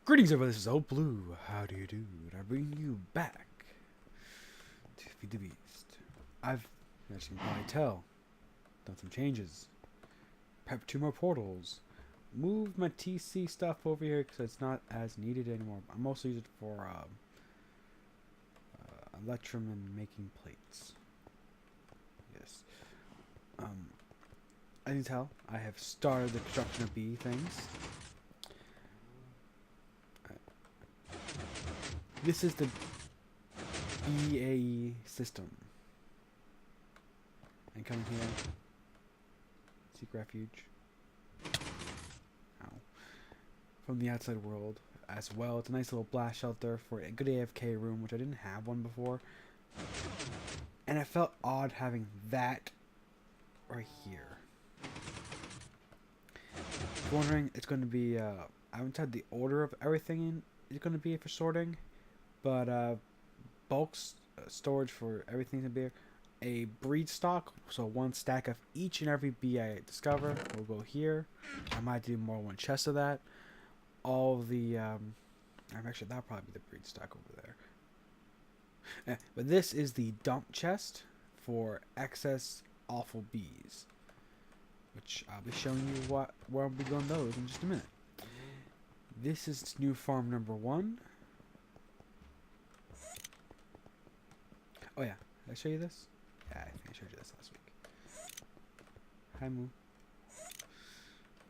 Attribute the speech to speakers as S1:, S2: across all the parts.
S1: Greetings everybody, this is Old Blue. How do you do? And I bring you back to Feed the Beast. As you can probably tell, done some changes. Prep 2 more portals. Move my TC stuff over here because it's not as needed anymore. I mostly use it for electrum and making plates. Yes. As you can tell, I have started the construction of bee things. This is the BAE system. And coming here, seek refuge. Ow. From the outside world as well. It's a nice little blast shelter for a good AFK room, which I didn't have one before. And it felt odd having that right here. If you're wondering, it's going to be, I haven't had the order of everything in. It's going to be for sorting. But bulk storage for everything to be a breed stock, so one stack of each and every bee I discover will go here. I might do more one chest of that. All the actually that'll probably be the breed stock over there. But this is the dump chest for excess awful bees, which I'll be showing you where I'll be going those in just a minute. This is new farm number 1. Oh yeah, did I show you this? Yeah, I think I showed you this last week. Hi Moo.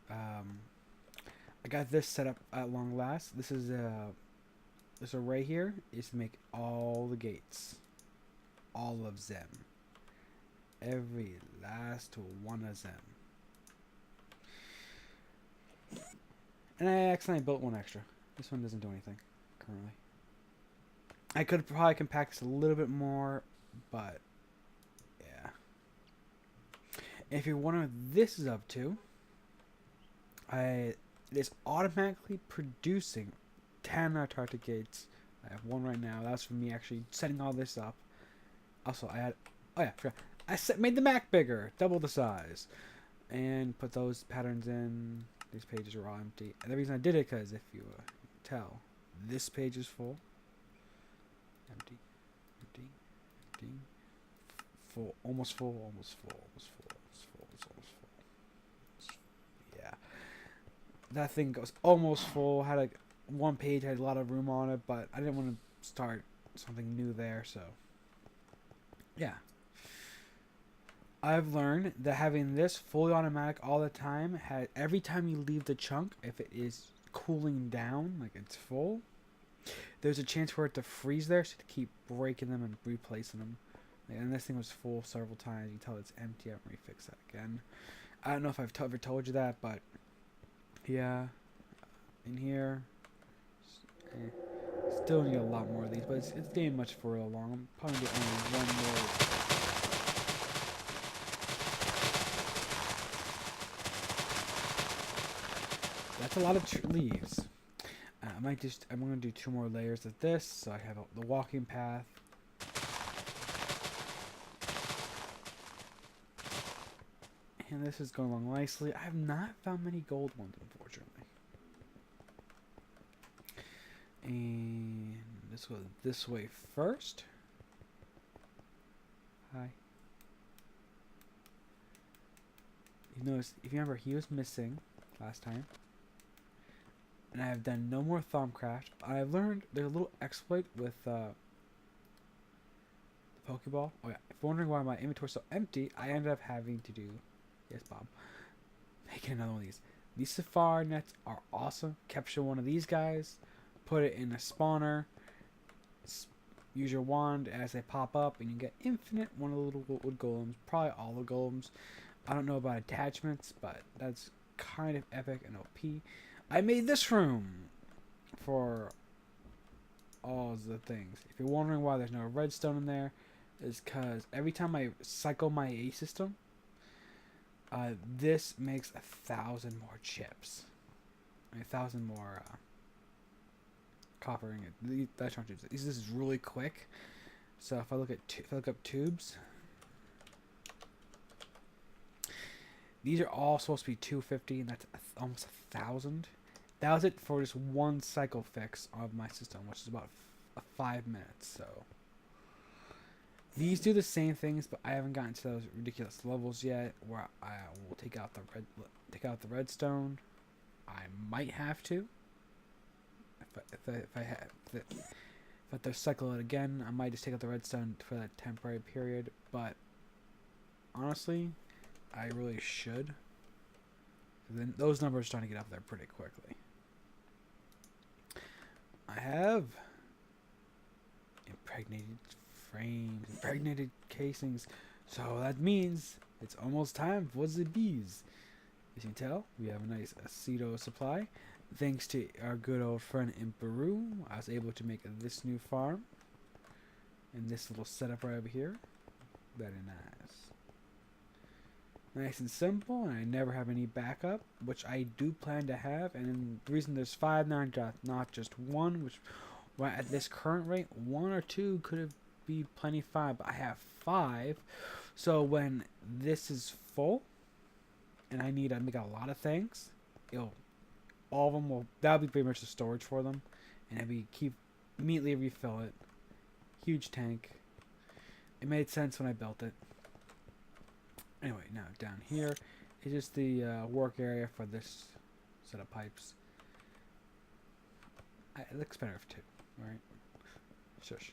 S1: I got this set up at long last. This is this array here is to make all the gates. All of them. Every last one of them. And I accidentally built one extra. This one doesn't do anything currently. I could probably compact this a little bit more, but yeah. If you're wondering what this is up to, it is automatically producing 10 Antarctic gates. I have one right now. That's for me actually setting all this up. Also, I had, oh yeah, forgot. Made the Mac bigger, double the size, and put those patterns in. These pages are all empty. And the reason I did it, because if you tell, this page is full. Empty, empty, empty, full, almost full, almost full, almost full, almost full, it's almost full. Yeah, that thing goes almost full. Had like one page had a lot of room on it, but I didn't want to start something new there, so yeah. I've learned that having this fully automatic all the time, every time you leave the chunk, if it is cooling down, like it's full, there's a chance for it to freeze there, so to keep breaking them and replacing them. And this thing was full several times. You can tell it's empty. I'm going to refix that again. I don't know if I've ever told you that, but yeah, in here, still need a lot more of these, but it's getting much further along. I'm probably going to only one more. That's a lot of leaves. I'm going to do 2 more layers of this, so I have the walking path. And this is going along nicely. I have not found many gold ones, unfortunately. And this goes this way first. Hi. You notice, if you remember, he was missing last time. And I have done no more Thumbcraft. I've learned there's a little exploit with the Pokeball. Oh yeah, if you're wondering why my inventory's so empty, I ended up having to do, yes Bob, making another one of these. These Safari nets are awesome. Capture one of these guys, put it in a spawner, use your wand as they pop up, and you get infinite one of the little wood golems, probably all the golems. I don't know about attachments, but that's kind of epic and OP. I made this room for all the things. If you're wondering why there's no redstone in there, it's because every time I cycle my A system, this makes 1,000 more chips. 1,000 more copper ingot. This is really quick. So if I look up tubes, these are all supposed to be 250, and that's almost 1,000. that was it for just one cycle fix of my system, which is about 5 minutes. So these do the same things, but I haven't gotten to those ridiculous levels yet where I will take out the redstone. I might have to. If I have to cycle it again, I might just take out the redstone for that temporary period. But honestly, I really should. Then those numbers are starting to get up there pretty quickly. I have impregnated frames, impregnated casings, so that means it's almost time for the bees. As you can tell, we have a nice aceto supply. Thanks to our good old friend in Peru, I was able to make this new farm and this little setup right over here. Very nice. Nice and simple, and I never have any backup, which I do plan to have. And the reason there's 5 now, not just one, which well, at this current rate, 1 or 2 could be plenty 5, but I have 5. So when this is full, and I need to make a lot of things, all of them will, that'll be pretty much the storage for them, and I'll immediately refill it. Huge tank. It made sense when I built it. Anyway, now down here is just the work area for this set of pipes. It looks better for 2, right? Shush.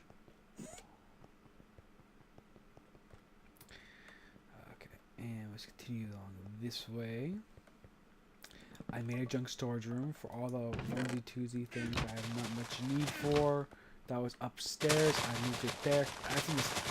S1: Okay, and let's continue along this way. I made a junk storage room for all the onesie-twosie things I have not much need for. That was upstairs. I moved it there. I think it's...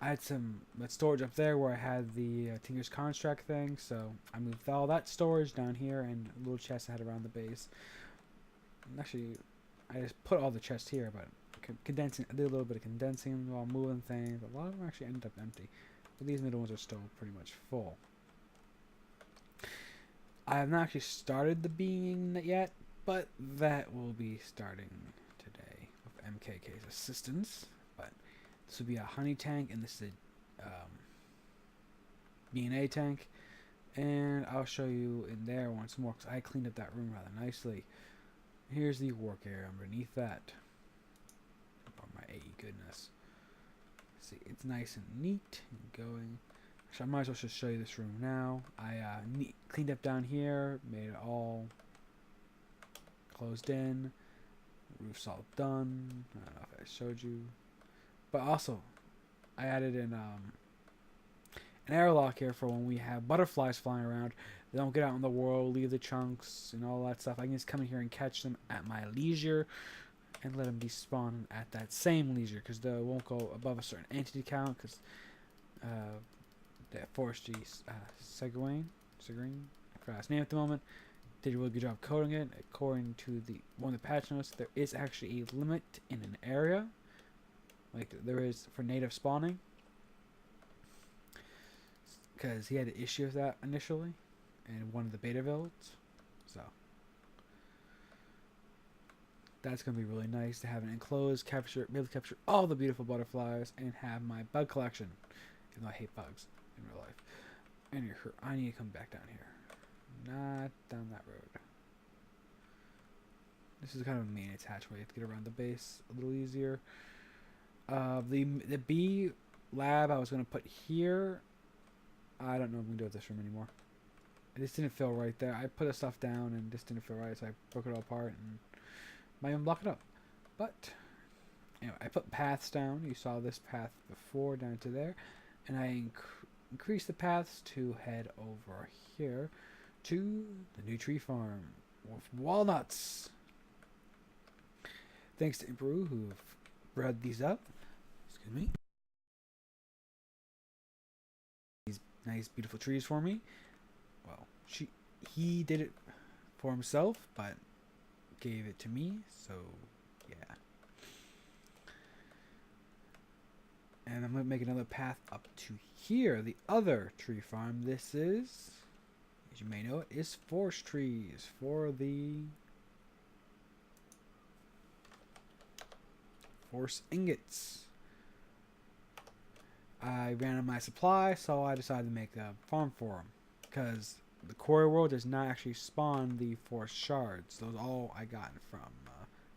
S1: I had some storage up there where I had the Tinker's Construct thing, so I moved all that storage down here and a little chest I had around the base. And actually, I just put all the chests here, but condensing, I did a little bit of condensing while moving things. A lot of them actually ended up empty, but these middle ones are still pretty much full. I have not actually started the being yet, but that will be starting today with MKK's assistance. But this will be a honey tank, and this is a B&A tank, and I'll show you in there once more because I cleaned up that room rather nicely. Here's the work area underneath that. Oh my goodness! See, it's nice and neat and going. Actually, I might as well just show you this room now. I cleaned up down here, made it all closed in. Roof's all done. I don't know if I showed you. But also, I added in an airlock here for when we have butterflies flying around. They don't get out in the world, leave the chunks and all that stuff. I can just come in here and catch them at my leisure and let them despawn at that same leisure because they won't go above a certain entity count because the Forestry Seguin, I forgot his name at the moment, did a really good job coding it. According to one of the patch notes, there is actually a limit in an area, like there is for native spawning, because he had an issue with that initially in one of the beta builds. So that's going to be really nice to have an enclosed, be able to capture all the beautiful butterflies and have my bug collection, even though I hate bugs in real life. And I need to come back down here, not down that road. This is kind of a main attached way to get around the base a little easier. The bee lab I was going to put here, I don't know if we can do it this room anymore. It just didn't feel right there. I put the stuff down and just didn't feel right, so I broke it all apart and might even block it up. But anyway, I put paths down. You saw this path before down to there, and I increased the paths to head over here to the new tree farm with walnuts. Thanks to Imperu who bred these up. Excuse me. These nice, beautiful trees for me. Well, he did it for himself, but gave it to me, so yeah. And I'm going to make another path up to here, the other tree farm. This is, as you may know, is forest trees for the forest ingots. I ran out of my supply, so I decided to make a farm for them. Because the quarry world does not actually spawn the forest shards. Those all I got from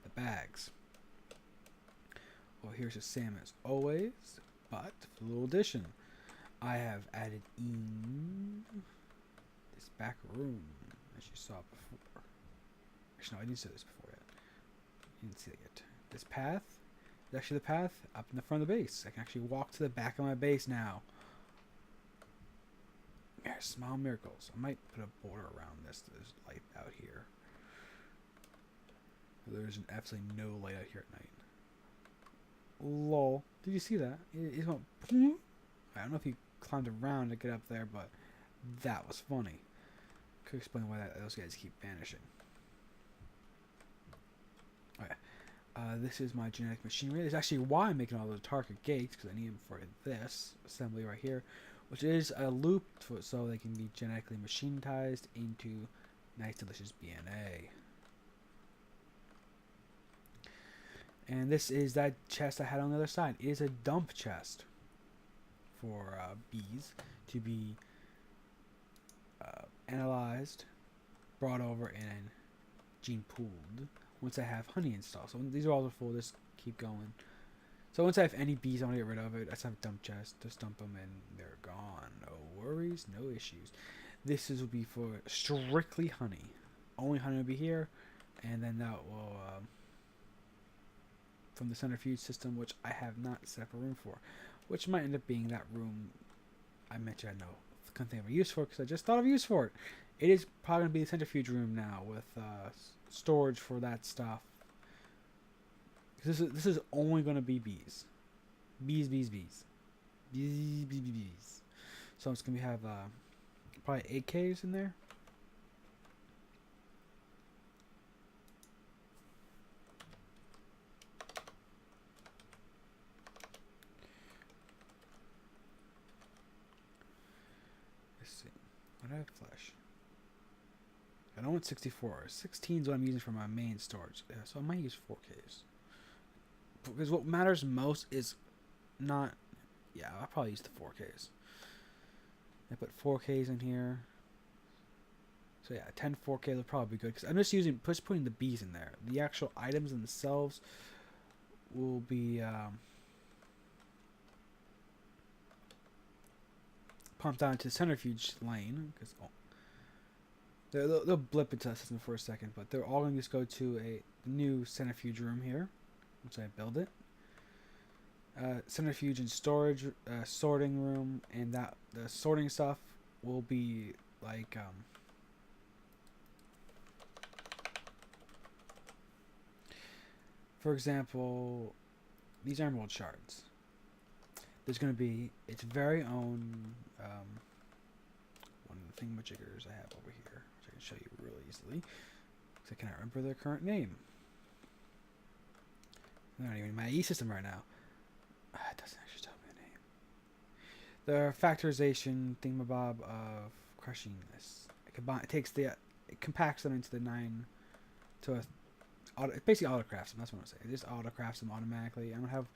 S1: the bags. Well, here's the same as always, but for a little addition. I have added in this back room, as you saw before. Actually, no, I didn't see this before yet. You didn't see it yet. This path is actually the path up in the front of the base. I can actually walk to the back of my base now. Yeah, small miracles. I might put a border around this. There's light out here. There's absolutely no light out here at night. Lol. Did you see that? It went... I don't know if he climbed around to get up there, but that was funny. Could explain why those guys keep vanishing. Okay. This is my genetic machinery. This is actually why I'm making all those target gates, because I need them for this assembly right here, which is a loop so they can be genetically machinized into nice, delicious DNA. And this is that chest I had on the other side. It is a dump chest for bees to be analyzed, brought over, and gene pooled once I have honey installed. So these are all full. Just keep going. So once I have any bees I want to get rid of it, I just have a dump chest. Just dump them and they're gone. No worries, no issues. This will be for strictly honey. Only honey will be here, and then that will from the centrifuge system, which I have not set up a room for, which might end up being that room I mentioned. I know couldn't think of a use for it because I just thought of a use for it. It is probably going to be the centrifuge room now with storage for that stuff. This is only going to be bees. Bees. So it's going to have probably 8 caves in there. Let's see. I don't have flash. I don't want 64. 16 is what I'm using for my main storage. Yeah, so I might use 4Ks. Because what matters most is not... Yeah, I'll probably use the 4Ks. I put 4Ks in here. So yeah, 10 4K will probably be good. Because I'm just putting the bees in there. The actual items themselves will be... pumped down to the centrifuge lane. Because they'll blip into that system for a second. But they're all going to just go to a new centrifuge room here. Once I build it. Centrifuge and storage, sorting room, and the sorting stuff will be like for example, these emerald shards. There's going to be its very own one of the thingamajiggers I have over here, which I can show you really easily. Because I cannot remember their current name. They're not even in my E system right now. It doesn't actually tell me the name. The factorization thingamabob of crushing this. It compacts them into the 9 to it basically autocrafts them. That's what I'm saying. It just autocrafts them automatically. I'm gonna have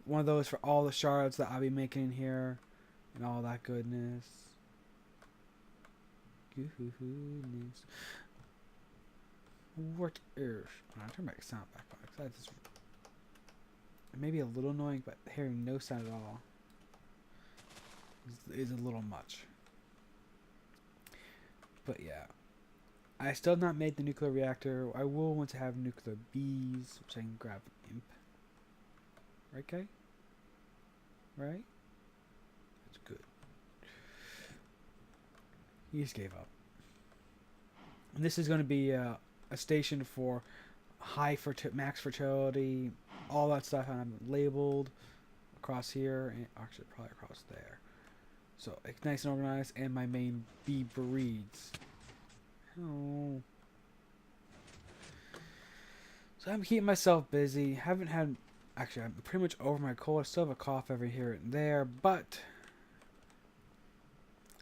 S1: one of those for all the shards that I'll be making in here, and all that goodness. Goodness. What is? I'll turn my sound back on because that's just. It may be a little annoying, but hearing no sound at all is a little much. But yeah. I still have not made the nuclear reactor. I will want to have nuclear bees, which I can grab from Imp. Right, Kay? Right? That's good. He just gave up. And this is going to be a station for max fertility, all that stuff I have labeled across here, and actually probably across there. So it's nice and organized, and my main bee breeds. Oh. So I'm keeping myself busy. Actually, I'm pretty much over my cold. I still have a cough every here and there, but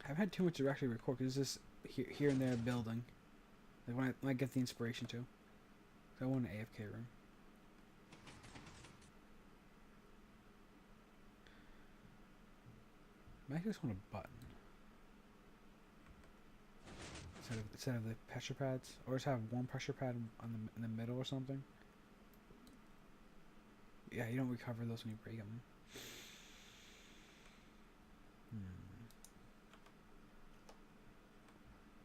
S1: I haven't had too much to actually record because it's just here and there building. Like when I get the inspiration to. So I want an AFK room. I just want a button instead of the pressure pads, or just have one pressure pad in the middle or something. Yeah, you don't recover those when you break them.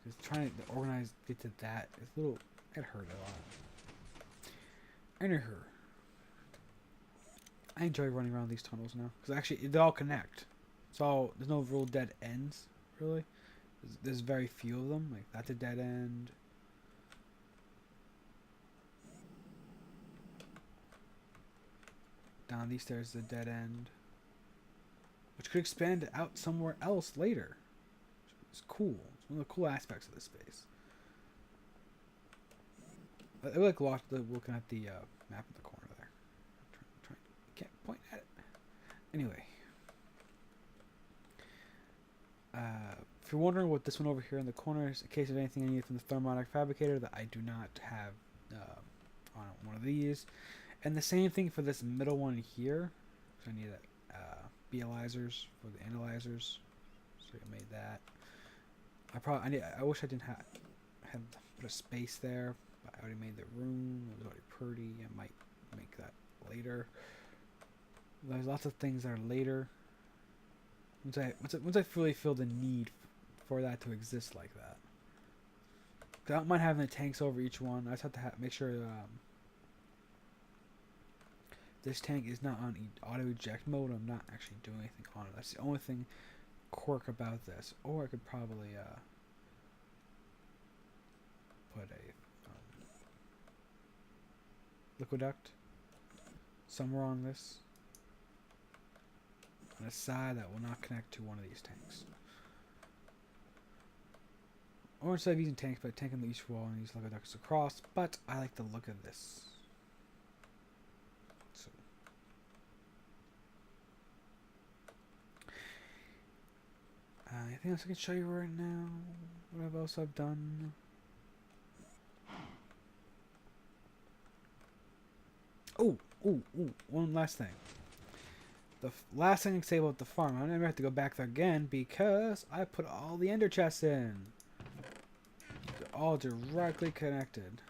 S1: Just trying to organize, get to that. It's a little. It hurt a lot. And it hurt. I enjoy running around these tunnels now because actually they all connect. So there's no real dead ends, really. There's very few of them. Like that's a dead end. Down these stairs is a dead end, which could expand out somewhere else later. It's cool. It's one of the cool aspects of this space. I like looking at the map in the corner there. Can't point at it. Anyway. If you're wondering what this one over here in the corner is, in case of anything I need from the thermotic fabricator that I do not have on one of these. And the same thing for this middle one here. So I need BLizers for the analyzers. So I made that. I wish I didn't had put a space there, but I already made the room. It was already pretty. I might make that later. There's lots of things that are later. Once I really feel the need for that to exist like that. I don't mind having the tanks over each one. I just have to make sure this tank is not on auto eject mode. I'm not actually doing anything on it. That's the only thing quirk about this. Or I could probably put a liquiduct somewhere on this. On a side that will not connect to one of these tanks. Or instead of using tanks, but tank on each wall and use liquiducts across. But I like the look of this. So anything else I can show you right now? What else I've done? Oh, one last thing. The last thing I can say about the farm, I never have to go back there again because I put all the ender chests in. They're all directly connected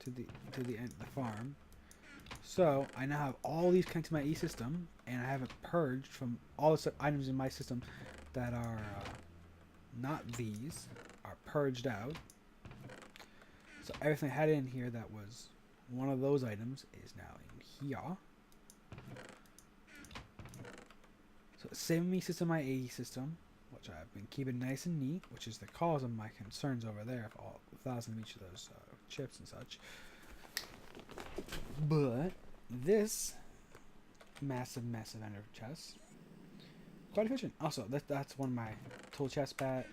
S1: to the farm. So I now have all these connected to my e-system, and I have it purged from all the items in my system that are not these are purged out. So everything I had in here that was one of those items is now in here. So saving me system my AE system, which I've been keeping nice and neat, which is the cause of my concerns over there for all 1,000 of each of those chips and such. But this massive ender chest, quite efficient. Also, that's one of my tool chests. I'll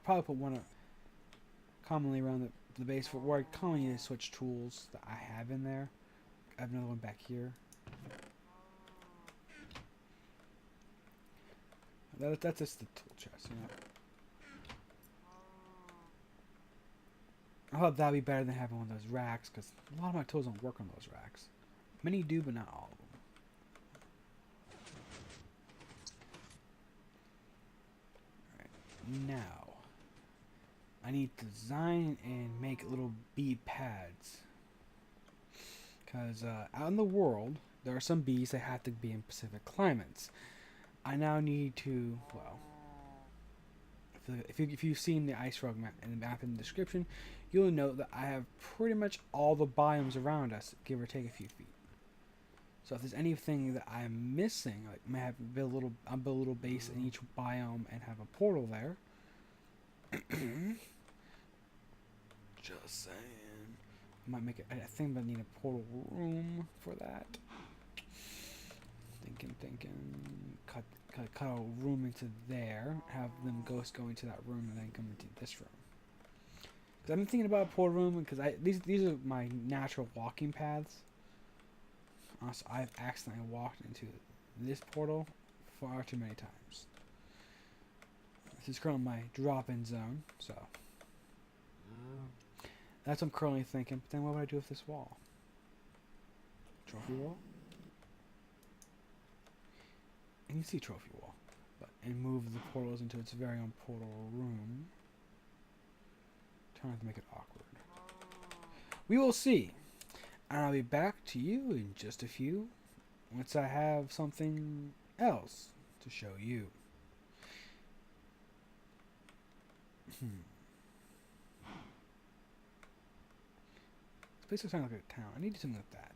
S1: probably put one commonly around the base for where I commonly need to switch tools that I have in there. I have another one back here. That's just the tool chest, you know. I thought that'd be better than having one of those racks, because a lot of my tools don't work on those racks. Many do, but not all of them. Alright, now I need to design and make little bead pads. Because out in the world, there are some bees that have to be in Pacific climates. I now need to, well, if you've seen the IceRogue map and the map in the description, you'll note that I have pretty much all the biomes around us, give or take a few feet. So if there's anything that I'm missing, like I may have I'll build a little base in each biome and have a portal there. Just saying. I might make it. I think I need a portal room for that. Thinking. Cut a room into there. Have them ghosts go into that room and then come into this room. Because I've been thinking about a portal room because these are my natural walking paths. Also, I've accidentally walked into this portal far too many times. This is currently my drop-in zone, so that's what I'm currently thinking. But then what would I do with this wall? Trophy wall? And you see trophy wall, but and move the portals into its very own portal room. Try not to make it awkward. We will see. And I'll be back to you in just a few, once I have something else to show you. This place looks kind of like a town. I need something like that.